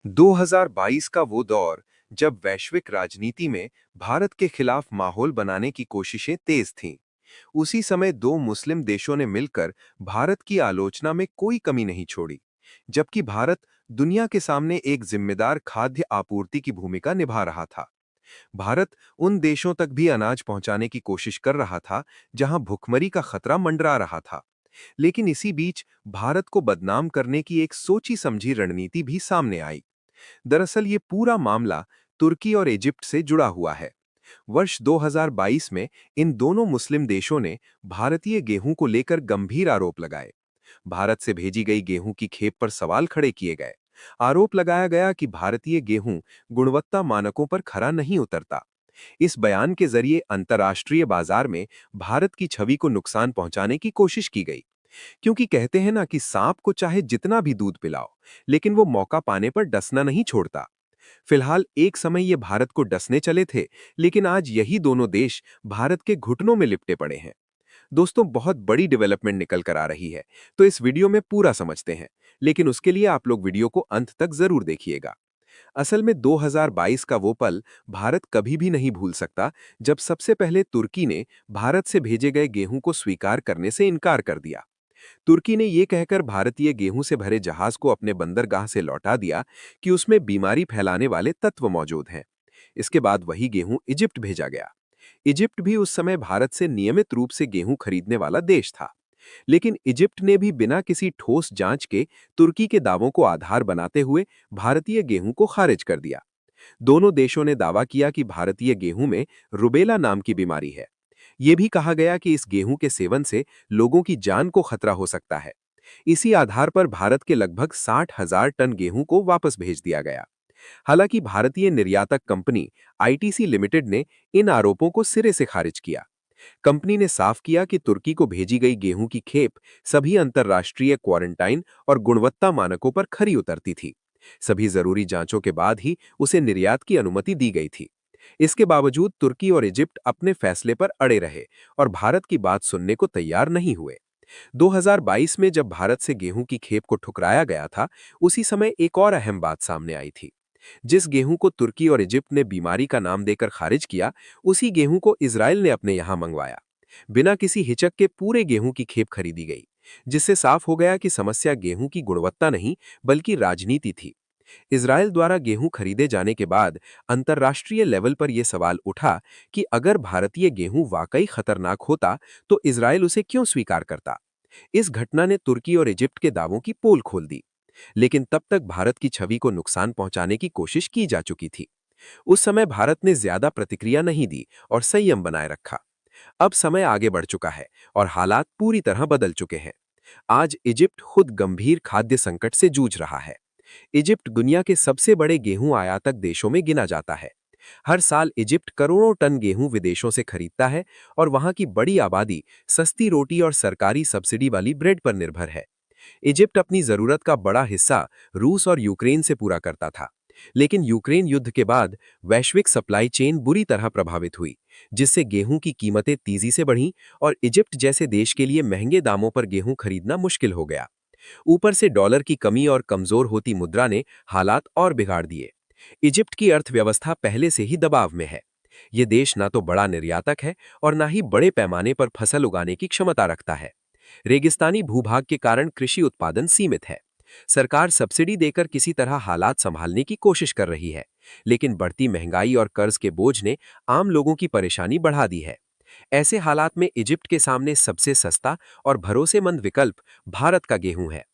2022 का वो दौर जब वैश्विक राजनीति में भारत के खिलाफ माहौल बनाने की कोशिशें तेज थीं। उसी समय दो मुस्लिम देशों ने मिलकर भारत की आलोचना में कोई कमी नहीं छोड़ी, जबकि भारत दुनिया के सामने एक जिम्मेदार खाद्य आपूर्ति की भूमिका निभा रहा था। भारत उन देशों तक भी अनाज पहुंचाने की कोशिश कर रहा था जहां भुखमरी का खतरा मंडरा रहा था। लेकिन इसी बीच भारत को बदनाम करने की एक सोची समझी रणनीति भी सामने आई। दरअसल ये पूरा मामला तुर्की और इजिप्ट से जुड़ा हुआ है। वर्ष 2022 में इन दोनों मुस्लिम देशों ने भारतीय गेहूं को लेकर गंभीर आरोप लगाए। भारत से भेजी गई गेहूं की खेप पर सवाल खड़े किए गए। आरोप लगाया गया कि भारतीय गेहूं गुणवत्ता मानकों पर खरा नहीं उतरता। इस बयान के जरिए अंतर्राष्ट्रीय बाजार में भारत की छवि को नुकसान पहुंचाने की कोशिश की गई। क्योंकि कहते हैं ना कि सांप को चाहे जितना भी दूध पिलाओ, लेकिन वो मौका पाने पर डसना नहीं छोड़ता। फिलहाल एक समय ये भारत को डसने चले थे, लेकिन आज यही दोनों देश भारत के घुटनों में लिपटे पड़े हैं। दोस्तों, बहुत बड़ी डेवलपमेंट निकल कर आ रही है, तो इस वीडियो में पूरा समझते हैं। लेकिन उसके लिए आप लोग वीडियो को अंत तक जरूर देखिएगा। असल में 2022 का वो पल भारत कभी भी नहीं भूल सकता, जब सबसे पहले तुर्की ने भारत से भेजे गए गेहूं को स्वीकार करने से इनकार कर दिया। तुर्की ने यह कहकर भारतीय गेहूं से भरे जहाज को अपने बंदरगाह से लौटा दिया कि उसमें बीमारी फैलाने वाले तत्व मौजूद हैं। इसके बाद वही गेहूं इजिप्ट भेजा गया। इजिप्ट भी उस समय भारत से नियमित रूप से गेहूं खरीदने वाला देश था। लेकिन इजिप्ट ने भी बिना किसी ठोस जांच के तुर्की के दावों को आधार बनाते हुए भारतीय गेहूं को खारिज कर दिया। दोनों देशों ने दावा किया कि भारतीय गेहूं में रुबेला नाम की बीमारी है। यह भी कहा गया कि इस गेहूं के सेवन से लोगों की जान को खतरा हो सकता है। इसी आधार पर भारत के लगभग 60,000 टन गेहूं को वापस भेज दिया गया। हालांकि भारतीय निर्यातक कंपनी आईटीसी लिमिटेड ने इन आरोपों को सिरे से खारिज किया। कंपनी ने साफ किया कि तुर्की को भेजी गई गेहूं की खेप सभी अंतर्राष्ट्रीय क्वारंटाइन और गुणवत्ता मानकों पर खरी उतरती थी। सभी जरूरी जांचों के बाद ही उसे निर्यात की अनुमति दी गई थी। इसके बावजूद तुर्की और इजिप्ट अपने फैसले पर अड़े रहे और भारत की बात सुनने को तैयार नहीं हुए। 2022 में जब भारत से गेहूं की खेप को ठुकराया गया था, उसी समय एक और अहम बात सामने आई थी। जिस गेहूं को तुर्की और इजिप्ट ने बीमारी का नाम देकर खारिज किया, उसी गेहूं को इजराइल ने अपने यहां मंगवाया। बिना किसी हिचक के पूरे गेहूं की खेप खरीदी गई, जिससे साफ हो गया कि समस्या गेहूं की गुणवत्ता नहीं, बल्कि राजनीति थी। इजराइल द्वारा गेहूं खरीदे जाने के बाद अंतर्राष्ट्रीय लेवल पर यह सवाल उठा कि अगर भारतीय गेहूं वाकई खतरनाक होता, तो इजराइल उसे क्यों स्वीकार करता। इस घटना ने तुर्की और इजिप्ट के दावों की पोल खोल दी। लेकिन तब तक भारत की छवि को नुकसान पहुंचाने की कोशिश की जा चुकी थी। उस समय भारत ने ज्यादा प्रतिक्रिया नहीं दी और संयम बनाए रखा। अब समय आगे बढ़ चुका है और हालात पूरी तरह बदल चुके हैं। आज इजिप्ट खुद गंभीर खाद्य संकट से जूझ रहा है। इजिप्ट दुनिया के सबसे बड़े गेहूं आयातक देशों में गिना जाता है। हर साल इजिप्ट करोड़ों टन गेहूं विदेशों से खरीदता है और वहां की बड़ी आबादी सस्ती रोटी और सरकारी सब्सिडी वाली ब्रेड पर निर्भर है। इजिप्ट अपनी जरूरत का बड़ा हिस्सा रूस और यूक्रेन से पूरा करता था। लेकिन यूक्रेन युद्ध के बाद वैश्विक सप्लाई चेन बुरी तरह प्रभावित हुई, जिससे गेहूं की कीमतें तेजी से बढ़ीं और इजिप्ट जैसे देश के लिए महंगे दामों पर गेहूं खरीदना मुश्किल हो गया। ऊपर से डॉलर की कमी और कमजोर होती मुद्रा ने हालात और बिगाड़ दिए। इजिप्ट की अर्थव्यवस्था पहले से ही दबाव में है। ये देश ना तो बड़ा निर्यातक है और ना ही बड़े पैमाने पर फसल उगाने की क्षमता रखता है। रेगिस्तानी भूभाग के कारण कृषि उत्पादन सीमित है। सरकार सब्सिडी देकर किसी तरह हालात संभालने की कोशिश कर रही है, लेकिन बढ़ती महंगाई और कर्ज के बोझ ने आम लोगों की परेशानी बढ़ा दी है। ऐसे हालात में इजिप्ट के सामने सबसे सस्ता और भरोसेमंद विकल्प भारत का गेहूं है।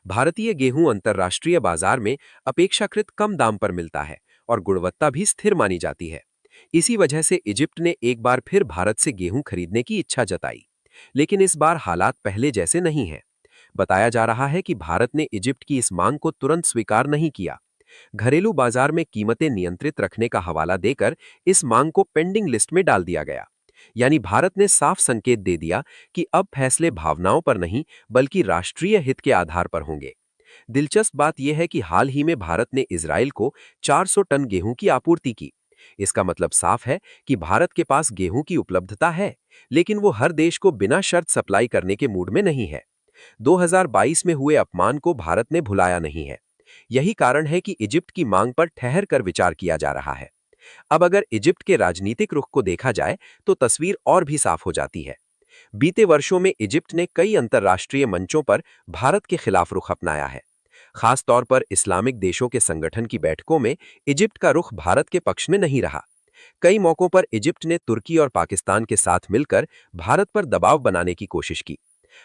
भारतीय गेहूं अंतर्राष्ट्रीय बाजार में अपेक्षाकृत कम दाम पर मिलता है और गुणवत्ता भी स्थिर मानी जाती है। इसी वजह से इजिप्ट ने एक बार फिर भारत से गेहूं खरीदने की इच्छा जताई। लेकिन इस बार हालात पहले जैसे नहीं हैं। बताया जा रहा है कि भारत ने इजिप्ट की इस मांग को तुरंत स्वीकार नहीं किया। घरेलू बाजार में कीमतें नियंत्रित रखने का हवाला देकर इस मांग को पेंडिंग लिस्ट में डाल दिया गया। यानी भारत ने साफ संकेत दे दिया कि अब फैसले भावनाओं पर नहीं, बल्कि राष्ट्रीय हित के आधार पर होंगे। दिलचस्प बात यह है कि हाल ही में भारत ने इजराइल को 400 टन गेहूं की आपूर्ति की। इसका मतलब साफ है कि भारत के पास गेहूं की उपलब्धता है, लेकिन वो हर देश को बिना शर्त सप्लाई करने के मूड में नहीं है। 2022 में हुए अपमान को भारत ने भुलाया नहीं है। यही कारण है कि इजिप्ट की मांग पर ठहर कर विचार किया जा रहा है। अब अगर इजिप्ट के राजनीतिक रुख को देखा जाए तो तस्वीर और भी साफ हो जाती है। बीते वर्षों में इजिप्ट ने कई अंतर्राष्ट्रीय मंचों पर भारत के खिलाफ रुख अपनाया है। खास तौर पर इस्लामिक देशों के संगठन की बैठकों में इजिप्ट का रुख भारत के पक्ष में नहीं रहा। कई मौकों पर इजिप्ट ने तुर्की और पाकिस्तान के साथ मिलकर भारत पर दबाव बनाने की कोशिश की।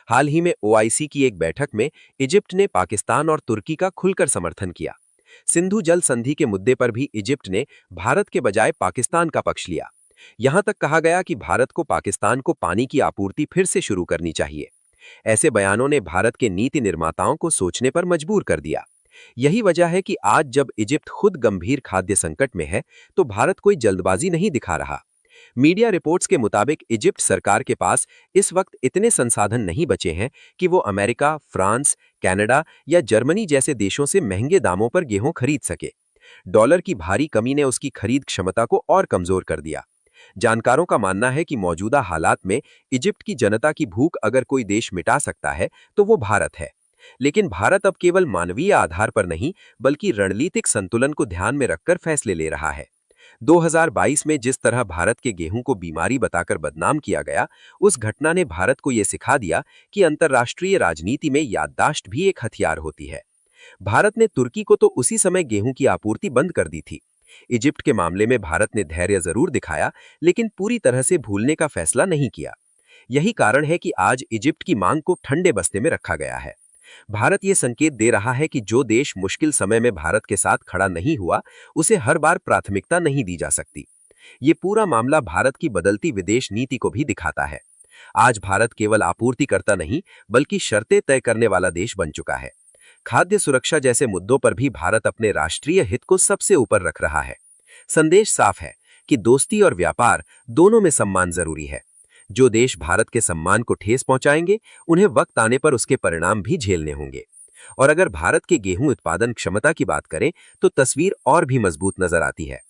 हाल ही में ओआईसी की एक बैठक में इजिप्ट ने पाकिस्तान और तुर्की का खुलकर समर्थन किया। सिंधु जल संधि के मुद्दे पर भी इजिप्ट ने भारत के बजाय पाकिस्तान का पक्ष लिया। यहां तक कहा गया कि भारत को पाकिस्तान को पानी की आपूर्ति फिर से शुरू करनी चाहिए। ऐसे बयानों ने भारत के नीति निर्माताओं को सोचने पर मजबूर कर दिया। यही वजह है कि आज जब इजिप्ट खुद गंभीर खाद्य संकट में है, तो भारत कोई जल्दबाजी नहीं दिखा रहा। मीडिया रिपोर्ट्स के मुताबिक इजिप्ट सरकार के पास इस वक्त इतने संसाधन नहीं बचे हैं कि वो अमेरिका, फ्रांस, कनाडा या जर्मनी जैसे देशों से महंगे दामों पर गेहूं खरीद सके। डॉलर की भारी कमी ने उसकी खरीद क्षमता को और कमजोर कर दिया। जानकारों का मानना है कि मौजूदा हालात में इजिप्ट की जनता की भूख अगर कोई देश मिटा सकता है तो वो भारत है। लेकिन भारत अब केवल मानवीय आधार पर नहीं, बल्कि रणनीतिक संतुलन को ध्यान में रखकर फैसले ले रहा है। 2022 में जिस तरह भारत के गेहूं को बीमारी बताकर बदनाम किया गया, उस घटना ने भारत को यह सिखा दिया कि अंतर्राष्ट्रीय राजनीति में याददाश्त भी एक हथियार होती है। भारत ने तुर्की को तो उसी समय गेहूं की आपूर्ति बंद कर दी थी। इजिप्ट के मामले में भारत ने धैर्य जरूर दिखाया, लेकिन पूरी तरह से भूलने का फैसला नहीं किया। यही कारण है कि आज इजिप्ट की मांग को ठंडे बस्ते में रखा गया है। भारत ये संकेत दे रहा है कि जो देश मुश्किल समय में भारत के साथ खड़ा नहीं हुआ, उसे हर बार प्राथमिकता नहीं दी जा सकती। ये पूरा मामला भारत की बदलती विदेश नीति को भी दिखाता है। आज भारत केवल आपूर्तिकर्ता नहीं, बल्कि शर्तें तय करने वाला देश बन चुका है। खाद्य सुरक्षा जैसे मुद्दों पर भी भारत अपने राष्ट्रीय हित को सबसे ऊपर रख रहा है। संदेश साफ है कि दोस्ती और व्यापार दोनों में सम्मान जरूरी है। जो देश भारत के सम्मान को ठेस पहुंचाएंगे, उन्हें वक्त आने पर उसके परिणाम भी झेलने होंगे। और अगर भारत के गेहूं उत्पादन क्षमता की बात करें तो तस्वीर और भी मजबूत नजर आती है।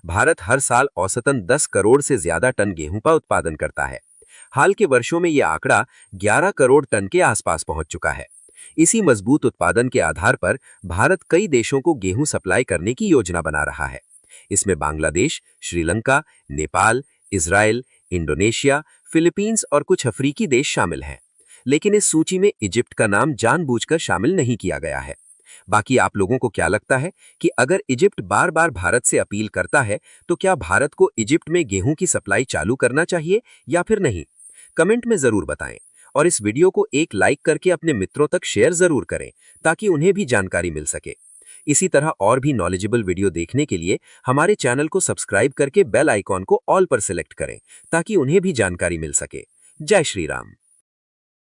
भारत हर साल औसतन 10 करोड़ से ज्यादा टन गेहूं का उत्पादन करता है। हाल के वर्षों में यह आंकड़ा 11 करोड़ टन के आसपास पहुंच चुका है। इसी मजबूत उत्पादन के आधार पर भारत कई देशों को गेहूं सप्लाई करने की योजना बना रहा है। इसमें Bangladesh, Sri Lanka, Nepal, Israel, Indonesia, Philippines और कुछ अफ्रीकी देश शामिल हैं। लेकिन इस सूची में इजिप्ट का नाम जानबूझकर शामिल नहीं किया गया है। बाकी आप लोगों को क्या लगता है कि अगर इजिप्ट बार बार भारत से अपील करता है, तो क्या भारत को इजिप्ट में गेहूं की सप्लाई चालू करना चाहिए या फिर नहीं? कमेंट में जरूर बताएं। और इस वीडियो को एक लाइक करके अपने मित्रों तक शेयर जरूर करें, ताकि उन्हें भी जानकारी मिल सके। इसी तरह और भी नॉलेजेबल वीडियो देखने के लिए हमारे चैनल को सब्सक्राइब करके बेल आइकॉन को ऑल पर सिलेक्ट करें, ताकि उन्हें भी जानकारी मिल सके। जय श्री राम।